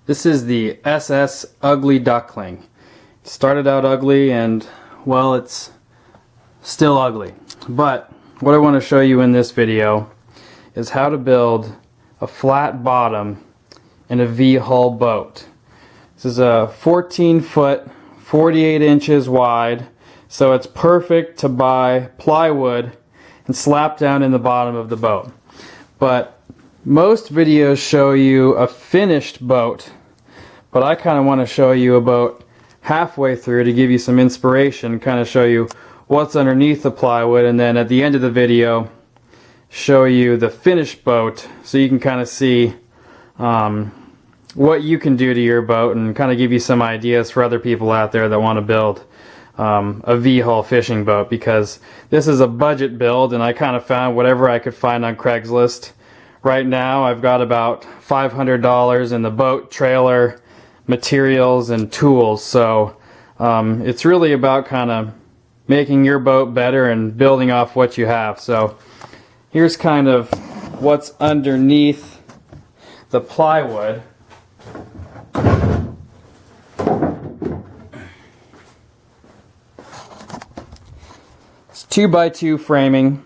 This is the SS Ugly Duckling. Started out ugly and, well, it's still ugly. But what I want to show you in this video is how to build a flat bottom in a V-hull boat. This is a 14 foot, 48 inches wide, so it's perfect to buy plywood and slap down in the bottom of the boat. But most videos show you a finished boat, but I kind of want to show you a boat halfway through to give you some inspiration, kind of show you what's underneath the plywood, and then at the end of the video show you the finished boat so you can kind of see what you can do to your boat and kind of give you some ideas for other people out there that want to build a V-hull fishing boat, because this is a budget build and I kind of found whatever I could find on Craigslist. Right now I've got about $500 in the boat, trailer, materials, and tools, so it's really about kind of making your boat better and building off what you have. So here's kind of what's underneath the plywood. It's 2x2 framing.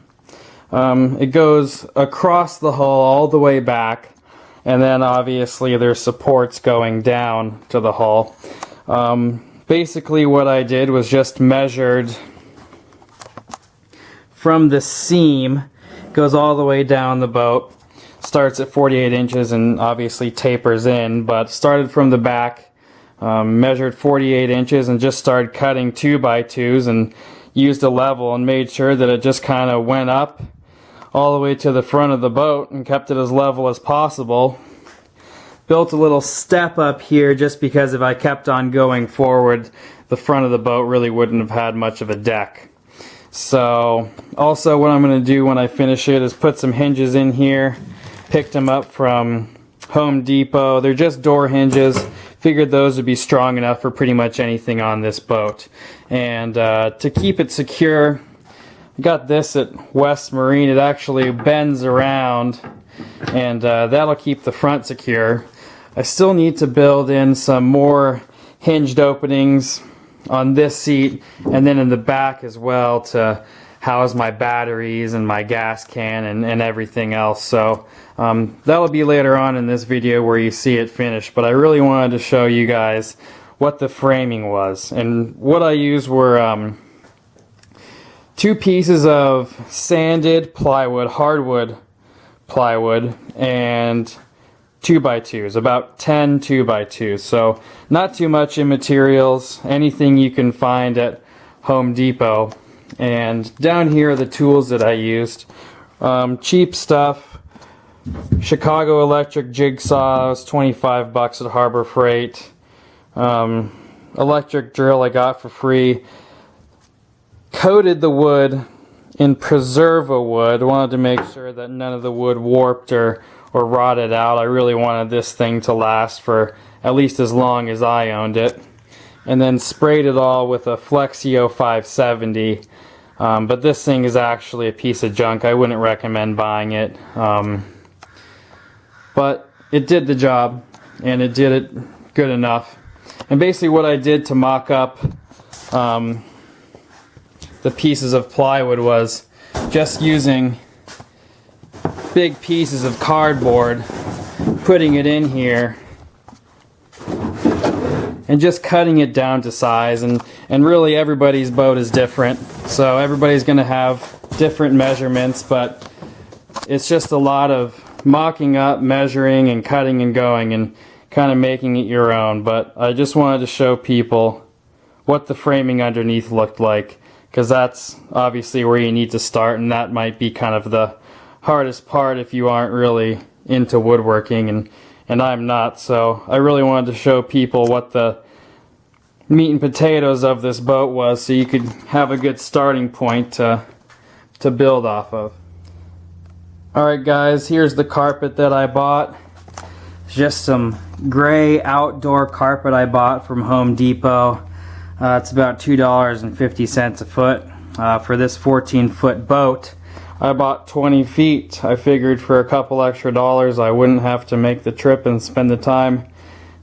It goes across the hull all the way back, and then obviously there's supports going down to the hull. Basically what I did was just measured from the seam, goes all the way down the boat, starts at 48 inches and obviously tapers in, but started from the back, measured 48 inches and just started cutting 2x2s and used a level and made sure that it just kind of went up all the way to the front of the boat and kept it as level as possible. Built a little step up here just because if I kept on going forward, the front of the boat really wouldn't have had much of a deck. So also what I'm going to do when I finish it is put some hinges in here. Picked them up from Home Depot. They're just door hinges. Figured those would be strong enough for pretty much anything on this boat. And to keep it secure, I got this at West Marine. It actually bends around, and that'll keep the front secure. I still need to build in some more hinged openings on this seat and then in the back as well to house my batteries and my gas can and everything else. So that'll be later on in this video where you see it finished, but I really wanted to show you guys what the framing was. And what I used were 2 pieces of sanded plywood, hardwood plywood, and 2x2s, about 10 2x2s. So not too much in materials, anything you can find at Home Depot. And down here are the tools that I used. Cheap stuff. Chicago Electric jigsaw was 25 bucks at Harbor Freight. Electric drill I got for free. Coated the wood in Preserva wood. Wanted to make sure that none of the wood warped or rotted out. I really wanted this thing to last for at least as long as I owned it. And then sprayed it all with a Flexio 570. But this thing is actually a piece of junk. I wouldn't recommend buying it. But it did the job, and it did it good enough. And basically what I did to mock up the pieces of plywood was just using big pieces of cardboard, putting it in here, and just cutting it down to size. And really everybody's boat is different, so everybody's going to have different measurements, but it's just a lot of mocking up, measuring, and cutting and going and kind of making it your own. But I just wanted to show people what the framing underneath looked like, because that's obviously where you need to start, and that might be kind of the hardest part if you aren't really into woodworking, and I'm not. So I really wanted to show people what the meat and potatoes of this boat was, so you could have a good starting point to build off of. Alright guys, here's the carpet that I bought. It's just some gray outdoor carpet I bought from Home Depot. It's about $2.50 a foot. For this 14-foot boat, I bought 20 feet. I figured for a couple extra dollars I wouldn't have to make the trip and spend the time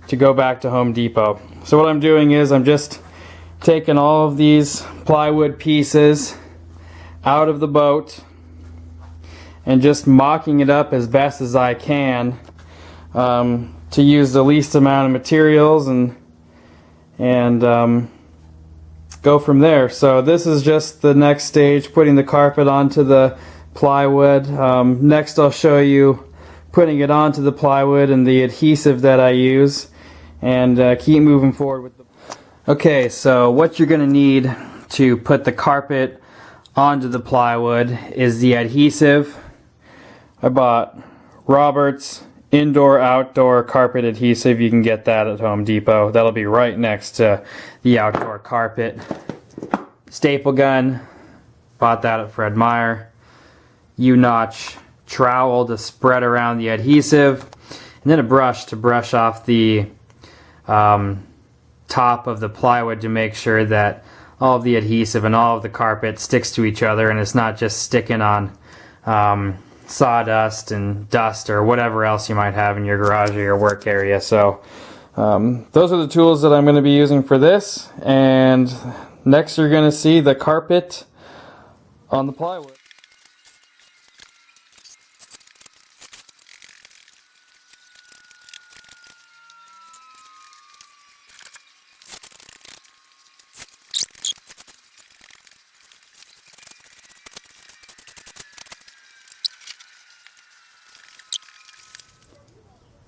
to go back to Home Depot. So what I'm doing is I'm just taking all of these plywood pieces out of the boat and just mocking it up as best as I can to use the least amount of materials and go from there. So this is just the next stage, putting the carpet onto the plywood. Next I'll show you putting it onto the plywood and the adhesive that I use, and keep moving forward with the... Okay, so what you're going to need to put the carpet onto the plywood is the adhesive. I bought Robert's indoor-outdoor carpet adhesive. You can get that at Home Depot. That'll be right next to the outdoor carpet. Staple gun, bought that at Fred Meyer. U-notch trowel to spread around the adhesive, and then a brush to brush off the top of the plywood to make sure that all of the adhesive and all of the carpet sticks to each other and it's not just sticking on sawdust and dust or whatever else you might have in your garage or your work area. So those are the tools that I'm going to be using for this, and next you're going to see the carpet on the plywood.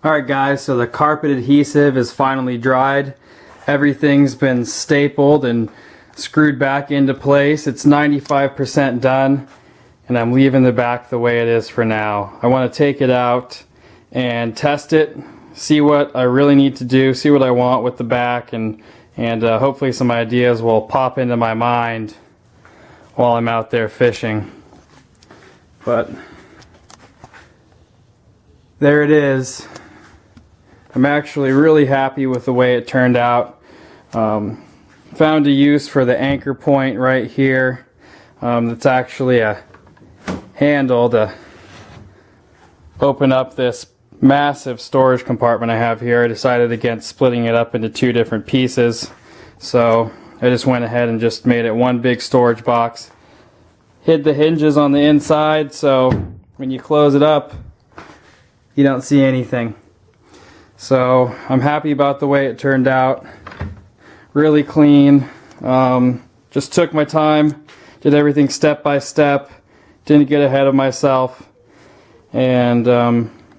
Alright guys, so the carpet adhesive is finally dried. Everything's been stapled and screwed back into place. It's 95% done, and I'm leaving the back the way it is for now. I want to take it out and test it, see what I really need to do, see what I want with the back, and hopefully some ideas will pop into my mind while I'm out there fishing. But there it is. I'm actually really happy with the way it turned out. Found a use for the anchor point right here. That's actually a handle to open up this massive storage compartment I have here. I decided against splitting it up into two different pieces, so I just went ahead and just made it one big storage box. Hid the hinges on the inside, so when you close it up you don't see anything. So I'm happy about the way it turned out. Really clean. Just took my time, did everything step by step, didn't get ahead of myself, and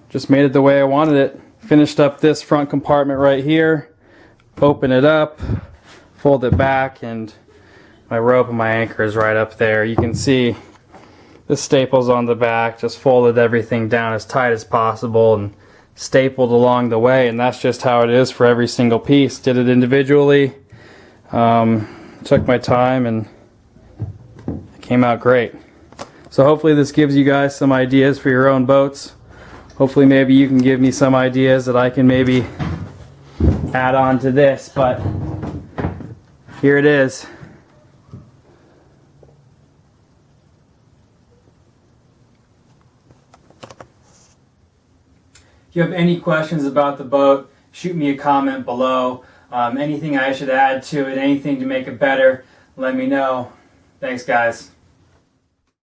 just made it the way I wanted it. Finished up this front compartment right here, open it up, fold it back, and my rope and my anchor is right up there. You can see the staples on the back, just folded everything down as tight as possible and stapled along the way, and that's just how it is for every single piece. Did it individually, took my time, and it came out great. So hopefully this gives you guys some ideas for your own boats. Hopefully maybe you can give me some ideas that I can maybe add on to this, but here it is. If you have any questions about the boat, shoot me a comment below. Anything I should add to it, anything to make it better, let me know. Thanks guys.